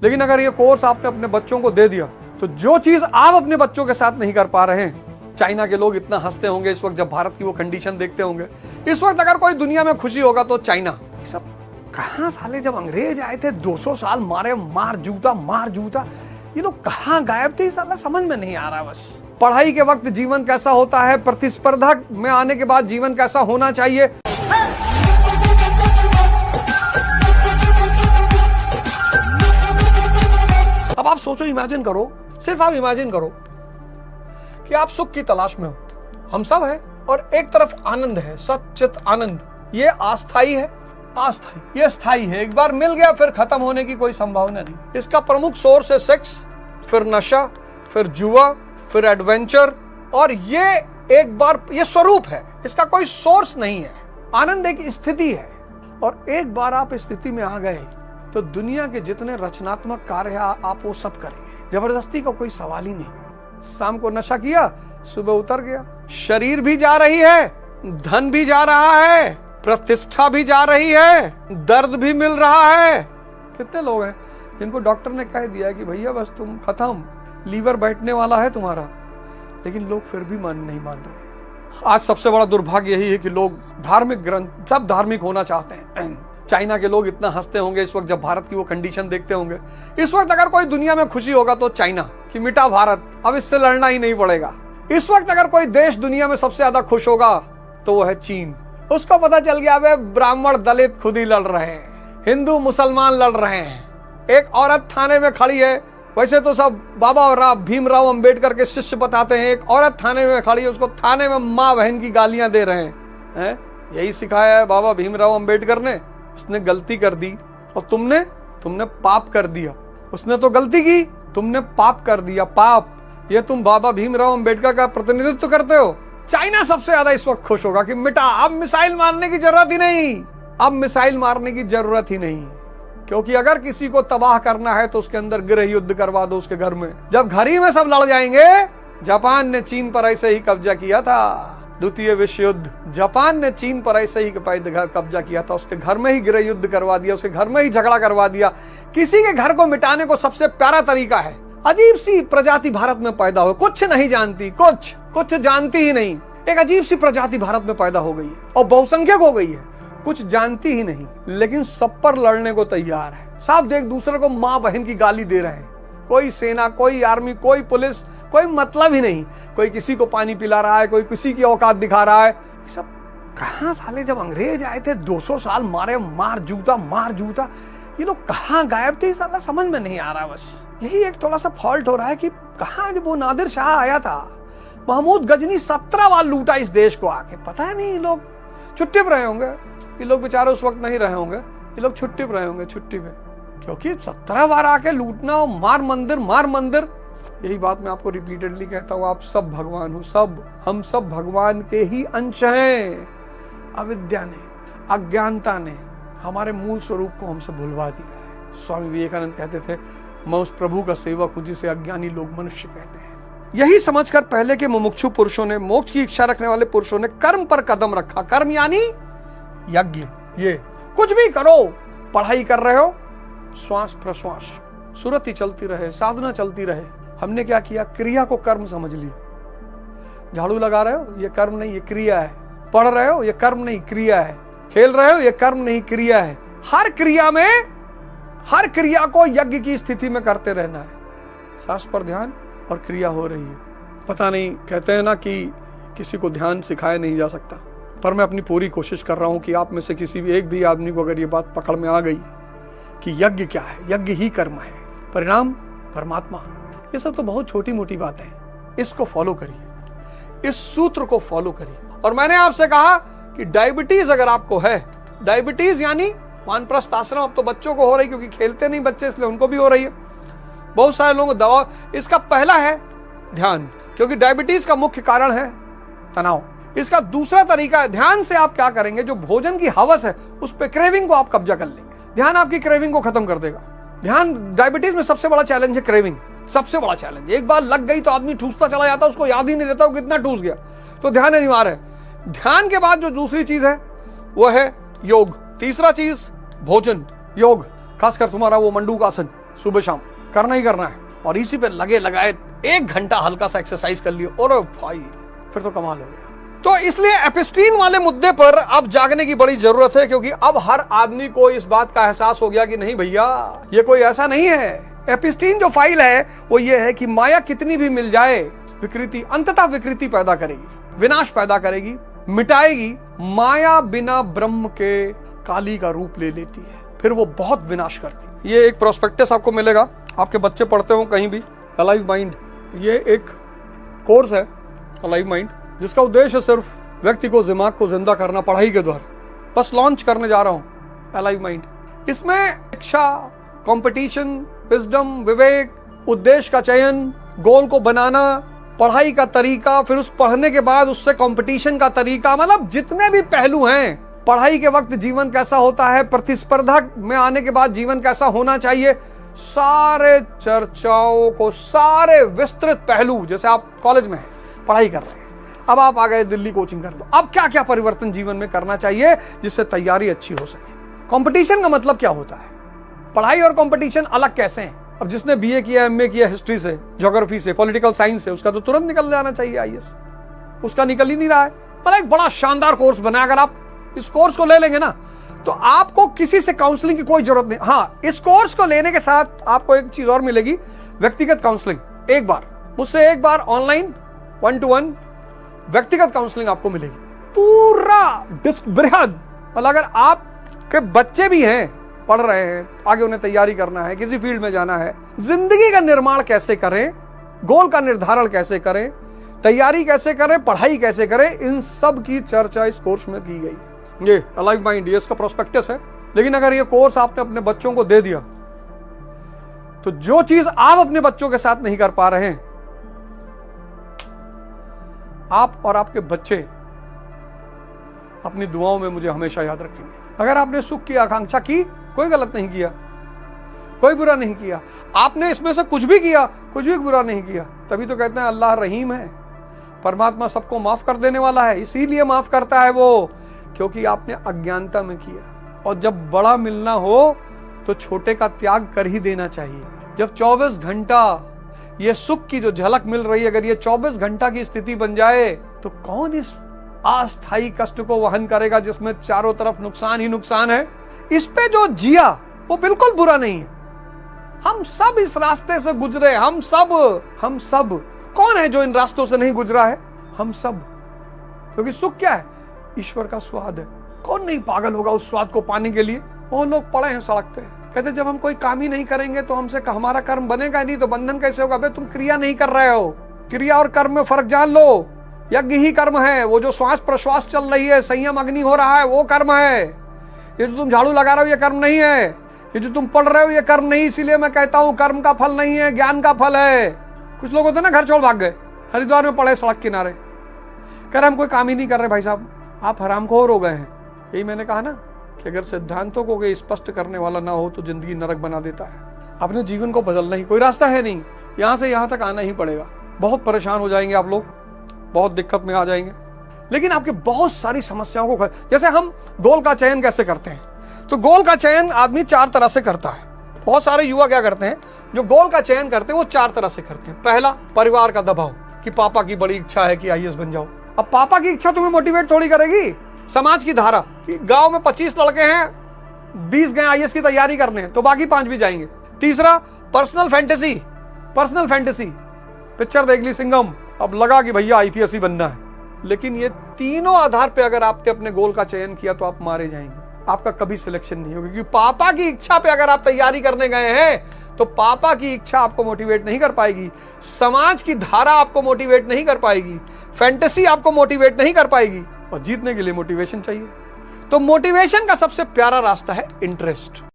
लेकिन अगर ये कोर्स आपने अपने बच्चों को दे दिया तो जो चीज आप अपने बच्चों के साथ नहीं कर पा रहे हैं, चाइना के लोग इतना हंसते होंगे इस वक्त जब भारत की वो कंडीशन देखते होंगे। इस वक्त अगर कोई दुनिया में खुशी होगा तो चाइना। सब कहां साले, जब अंग्रेज आए थे 200 साल मारे, मार जूता, ये लोग कहां गायब थे? साला समझ में नहीं आ रहा। बस पढ़ाई के वक्त जीवन कैसा होता है, प्रतिस्पर्धा में आने के बाद जीवन कैसा होना चाहिए। अब आप सोचो, इमेजिन करो, सिर्फ आप इमेजिन करो कि आप सुख की तलाश में हो, हम सब हैं, और एक तरफ आनंद है, सच्चित आनंद। ये अस्थाई है, अस्थाई, ये स्थाई है। एक बार मिल गया फिर खत्म होने की कोई संभावना नहीं। इसका प्रमुख सोर्स है सेक्स, फिर नशा, फिर जुआ, फिर एडवेंचर, और ये एक बार ये स्वरूप है, इसका कोई सोर्स नहीं है। आनंद एक स्थिति है, और एक बार आप इस स्थिति में आ गए तो दुनिया के जितने रचनात्मक कार्य है आप वो सब करेंगे। जबरदस्ती का कोई सवाल ही नहीं। शाम को नशा किया, सुबह उतर गया। शरीर भी जा रही है, धन भी जा रहा है, प्रतिष्ठा भी जा रही है, दर्द भी मिल रहा है। कितने लोग हैं जिनको डॉक्टर ने कह दिया कि भैया बस तुम खत्म, लीवर बैठने वाला है तुम्हारा, लेकिन लोग फिर भी नहीं मान रहे। आज सबसे बड़ा दुर्भाग्य यही है कि लोग धार्मिक ग्रंथ, सब धार्मिक होना चाहते हैं। चाइना के लोग इतना हंसते होंगे इस वक्त जब भारत की वो कंडीशन देखते होंगे। इस वक्त अगर कोई दुनिया में खुशी होगा तो चाइना, कि मिटा भारत, अब इससे लड़ना ही नहीं पड़ेगा। इस वक्त अगर कोई देश दुनिया में सबसे ज्यादा खुश होगा तो वो है चीन। उसको पता चल गया वे ब्राह्मण दलित खुद ही लड़ रहे हैं, हिंदू मुसलमान लड़ रहे हैं। एक औरत थाने में खड़ी है, वैसे तो सब बाबा भीमराव अंबेडकर के शिष्य बताते हैं, एक औरत थाने में खड़ी है, उसको थाने में माँ बहन की गालियां दे रहे हैं। यही सिखाया है बाबा भीमराव अंबेडकर ने। उसने गलती कर दी और तुमने पाप कर दिया। उसने तो गलती की, तुमने पाप कर दिया, पाप। ये तुम बाबा भीमराव अंबेडकर का प्रतिनिधित्व करते हो। चाइना सबसे ज्यादा इस वक्त खुश होगा कि मिटा, अब मिसाइल मारने की जरूरत ही नहीं, अब मिसाइल मारने की जरूरत ही नहीं, क्योंकि अगर किसी को तबाह करना है तो उसके अंदर गृह युद्ध करवा दो उसके घर में। जब घर ही में सब लड़ जाएंगे, जापान ने चीन पर ऐसे ही कब्जा किया था, द्वितीय विश्व युद्ध, जापान ने चीन पर ऐसे ही कब्जा किया था, उसके घर में ही गृह युद्ध करवा दिया, उसके घर में ही झगड़ा करवा दिया। किसी के घर को मिटाने को सबसे प्यारा तरीका है, अजीब सी प्रजाति भारत में पैदा हो, कुछ नहीं जानती, कुछ जानती ही नहीं। एक अजीब सी प्रजाति भारत में पैदा हो गई है और बहुसंख्यक हो गई है, कुछ जानती ही नहीं, लेकिन सब पर लड़ने को तैयार है। सब एक दूसरे को माँ बहन की गाली दे रहे हैं। कोई सेना, कोई आर्मी, कोई पुलिस, कोई मतलब ही नहीं। कोई किसी को पानी पिला रहा है, कोई किसी की औकात दिखा रहा है। सब कहां साले, जब अंग्रेज आए थे 200 साल मारे, मार जूता, ये लोग कहां गायब थे? साला समझ में नहीं आ रहा। बस यही एक थोड़ा सा फॉल्ट हो रहा है कि कहां, जब वो नादिर शाह आया था, महमूद गजनी 17 बार लूटा इस देश को आके। पता है नहीं, ये लोग छुट्टी पर रहे होंगे, ये लोग बेचारे उस वक्त नहीं रहे होंगे, ये लोग छुट्टी पर रहे होंगे, छुट्टी पे, क्योंकि 17 बार आके लूटना और मार मंदिर। यही बात मैं आपको रिपीटेडली कहता हूँ, आप सब भगवान हो, सब हम सब भगवान के ही अंश हैं। अविद्या ने, अज्ञानता ने हमारे मूल स्वरूप को हमसे भुलवा दिया है। स्वामी विवेकानंद कहते थे, मैं उस प्रभु का सेवक हूं जिसे अज्ञानी लोग मनुष्य कहते हैं। यही समझकर पहले के मुमुक्षु पुरुषों ने, मोक्ष की इच्छा रखने वाले पुरुषों ने कर्म पर कदम रखा। कर्म यानी यज्ञ। ये कुछ भी करो, पढ़ाई कर रहे हो, श्वास प्रश्वास, सुरति चलती रहे, साधना चलती रहे। हमने क्या किया, क्रिया को कर्म समझ लिया। झाड़ू लगा रहे हो, ये कर्म नहीं, ये क्रिया है। पढ़ रहे हो, ये कर्म नहीं, क्रिया है। खेल रहे हो, ये कर्म नहीं, क्रिया है। हर क्रिया में, हर क्रिया को यज्ञ की स्थिति में करते रहना है। सांस पर ध्यान और क्रिया हो रही है। पता नहीं, कहते हैं ना कि किसी को ध्यान सिखाया नहीं जा सकता, पर मैं अपनी पूरी कोशिश कर रहा हूं कि आप में से किसी भी एक भी आदमी को अगर ये बात पकड़ में आ गई कि यज्ञ क्या है, यज्ञ ही कर्म है, परिणाम परमात्मा। ये सब तो बहुत छोटी मोटी बातें हैं, इसको फॉलो करिए, इस सूत्र को फॉलो करिए। और मैंने आपसे कहा कि डायबिटीज अगर आपको है, डायबिटीज यानी वानप्रस्थ आश्रम, अब तो बच्चों को हो रही, क्योंकि खेलते नहीं बच्चे, इसलिए उनको भी हो रही है। बहुत सारे लोगों को दवा, इसका पहला है ध्यान, क्योंकि डायबिटीज का मुख्य कारण है तनाव। इसका दूसरा तरीका है, ध्यान से आप क्या करेंगे, जो भोजन की हवस है उस पे, क्रेविंग को आप कब्जा कर लेंगे। ध्यान आपकी क्रेविंग को खत्म कर देगा। ध्यान, डायबिटीज में सबसे बड़ा चैलेंज है क्रेविंग, सबसे बड़ा चैलेंज। एक बार लग गई तो आदमी ठूसता चला जाता, उसको याद ही नहीं रहता वो कितना ठूस गया। तो ध्यान अनिवार्य है। ध्यान के बाद जो दूसरी चीज है वो है योग। तीसरा चीज भोजन, योग, खासकर तुम्हारा वो मंडूक आसन, सुबह शाम करना ही करना है, और इसी पे लगे लगाए 1 घंटा हल्का सा एक्सरसाइज कर लियो, और भाई फिर तो कमाल हो गया। तो इसलिए एपिस्टीन वाले मुद्दे पर अब जागने की बड़ी जरूरत है, क्योंकि अब हर आदमी को इस बात का एहसास हो गया कि नहीं भैया, ये कोई ऐसा नहीं है। एपिस्टीन जो फाइल है वो ये है कि माया कितनी भी मिल जाए, विकृति अंततः विकृति पैदा करेगी, विनाश पैदा करेगी, मिटाएगी। माया बिना ब्रह्म के काली का रूप ले लेती है, फिर वो बहुत विनाश करती है। ये एक प्रोस्पेक्टस आपको मिलेगा, आपके बच्चे पढ़ते हो कहीं भी, अलाइव माइंड। ये एक कोर्स है अलाइव माइंड, जिसका उद्देश्य सिर्फ व्यक्ति को, दिमाग को जिंदा करना पढ़ाई के द्वारा। बस लॉन्च करने जा रहा हूं अलाइव माइंड। इसमें शिक्षा, कंपटीशन, विजडम, विवेक, उद्देश्य का चयन, गोल को बनाना, पढ़ाई का तरीका, फिर उस पढ़ने के बाद उससे कंपटीशन का तरीका, मतलब जितने भी पहलू हैं, पढ़ाई के वक्त जीवन कैसा होता है, प्रतिस्पर्धा में आने के बाद जीवन कैसा होना चाहिए, सारे चर्चाओं को, सारे विस्तृत पहलू। जैसे आप कॉलेज में हैं, पढ़ाई कर रहे हैं, अब आप आ गए दिल्ली कोचिंग कर लो, अब क्या क्या परिवर्तन जीवन में करना चाहिए जिससे तैयारी अच्छी हो सके। कंपटीशन का मतलब क्या होता है, पढ़ाई और कंपटीशन अलग कैसे हैं। अब जिसने बीए किया, एमए किया हिस्ट्री से, ज्योग्राफी से, पॉलिटिकल साइंस से, उसका तो तुरंत निकल जाना चाहिए आईएएस, उसका निकल ही नहीं रहा है। पर एक बड़ा शानदार कोर्स बना, अगर आप इस कोर्स को ले लेंगे ना तो आपको किसी से काउंसलिंग की कोई जरूरत नहीं। हाँ, इस कोर्स को लेने के साथ आपको एक चीज और मिलेगी, व्यक्तिगत काउंसलिंग। एक बार मुझसे, एक बार ऑनलाइन 1-to-1 व्यक्तिगत काउंसलिंग आपको मिलेगी, पूरा बृहद। मतलब अगर आपके बच्चे भी हैं, पढ़ रहे हैं, आगे उन्हें तैयारी करना है, किसी फील्ड में जाना है, जिंदगी का निर्माण कैसे करें, गोल का निर्धारण कैसे करें, तैयारी कैसे करें, पढ़ाई कैसे करें, इन सब की चर्चा इस कोर्स में की गई है। ये अलाइव माइंड, ये इसका प्रोस्पेक्टस है। लेकिन अगर ये कोर्स आपने अपने बच्चों को दे दिया तो जो चीज आप अपने बच्चों के साथ नहीं कर पा रहे हैं, आप और आपके बच्चे अपनी दुआओं में मुझे हमेशा याद रखेंगे। अगर आपने सुख की आकांक्षा की, कोई गलत नहीं किया, कोई बुरा नहीं किया, आपने इसमें से कुछ भी किया, कुछ भी बुरा नहीं किया, तभी तो कहते हैं अल्लाह रहीम है, परमात्मा सबको माफ कर देने वाला है। इसीलिए माफ करता है वो, क्योंकि आपने अज्ञानता में किया। और जब बड़ा मिलना हो तो छोटे का त्याग कर ही देना चाहिए। जब 24 घंटा ये सुख की जो झलक मिल रही है, अगर ये 24 घंटा की स्थिति बन जाए तो कौन इस अस्थायी कष्ट को वहन करेगा जिसमें चारों तरफ नुकसान ही नुकसान है। इस पे जो जिया वो बिल्कुल बुरा नहीं है। हम सब इस रास्ते से गुजरे, हम सब। कौन है जो इन रास्तों से नहीं गुजरा है? हम सब। क्योंकि सुख क्या है? ईश्वर का स्वाद है। कौन नहीं पागल होगा उस स्वाद को पाने के लिए? वो लोग पड़े हैं सड़क पे, कहते जब हम कोई काम ही नहीं करेंगे तो हमसे हमारा कर्म बनेगा नहीं, तो बंधन कैसे होगा? बे तुम क्रिया नहीं कर रहे हो। क्रिया और कर्म में फर्क जान लो। यज्ञ ही कर्म है, वो जो श्वास प्रश्वास चल रही है, संयम अग्नि हो रहा है, वो कर्म है। ये जो तुम झाड़ू लगा रहे हो ये कर्म नहीं है, ये जो तुम पढ़ रहे हो ये कर्म नहीं। इसीलिए मैं कहता हूँ कर्म का फल नहीं है, ज्ञान का फल है। कुछ लोग होते ना घर छोड़ भाग गए, हरिद्वार में पड़े सड़क किनारे, कह रहे हम कोई काम ही नहीं कर रहे। भाई साहब आप हरामखोर हो गए हैं। यही मैंने कहा ना कि अगर सिद्धांतों को स्पष्ट करने वाला ना हो तो जिंदगी नरक बना देता है। अपने जीवन को बदलना ही, कोई रास्ता है नहीं, यहाँ से यहाँ तक आना ही पड़ेगा। बहुत परेशान हो जाएंगे आप लोग, बहुत दिक्कत में आ जाएंगे, लेकिन आपके बहुत सारी समस्याओं को, जैसे हम गोल का चयन कैसे करते हैं, तो गोल का चयन आदमी 4 तरह से करता है। बहुत सारे युवा क्या करते हैं, जो गोल का चयन करते हैं वो 4 तरह से करते हैं। पहला, परिवार का दबाव कि पापा की बड़ी इच्छा है कि आईएएस बन जाओ। अब पापा की इच्छा तुम्हें मोटिवेट थोड़ी करेगी। समाज की धारा कि गांव में 25 लड़के हैं, 20 गए आईएएस की तैयारी करने, तो बाकी 5 भी जाएंगे। तीसरा, पर्सनल फैंटेसी, पिक्चर देख ली सिंघम, अब लगा कि भैया आईपीएस ही बनना है। लेकिन ये तीनों आधार पे अगर आपने अपने गोल का चयन किया तो आप मारे जाएंगे, आपका कभी सिलेक्शन नहीं होगा। क्योंकि पापा की इच्छा पे अगर आप तैयारी करने गए हैं तो पापा की इच्छा आपको मोटिवेट नहीं कर पाएगी, समाज की धारा आपको मोटिवेट नहीं कर पाएगी, फैंटेसी आपको मोटिवेट नहीं कर पाएगी। और जीतने के लिए मोटिवेशन चाहिए। तो मोटिवेशन का सबसे प्यारा रास्ता है इंटरेस्ट।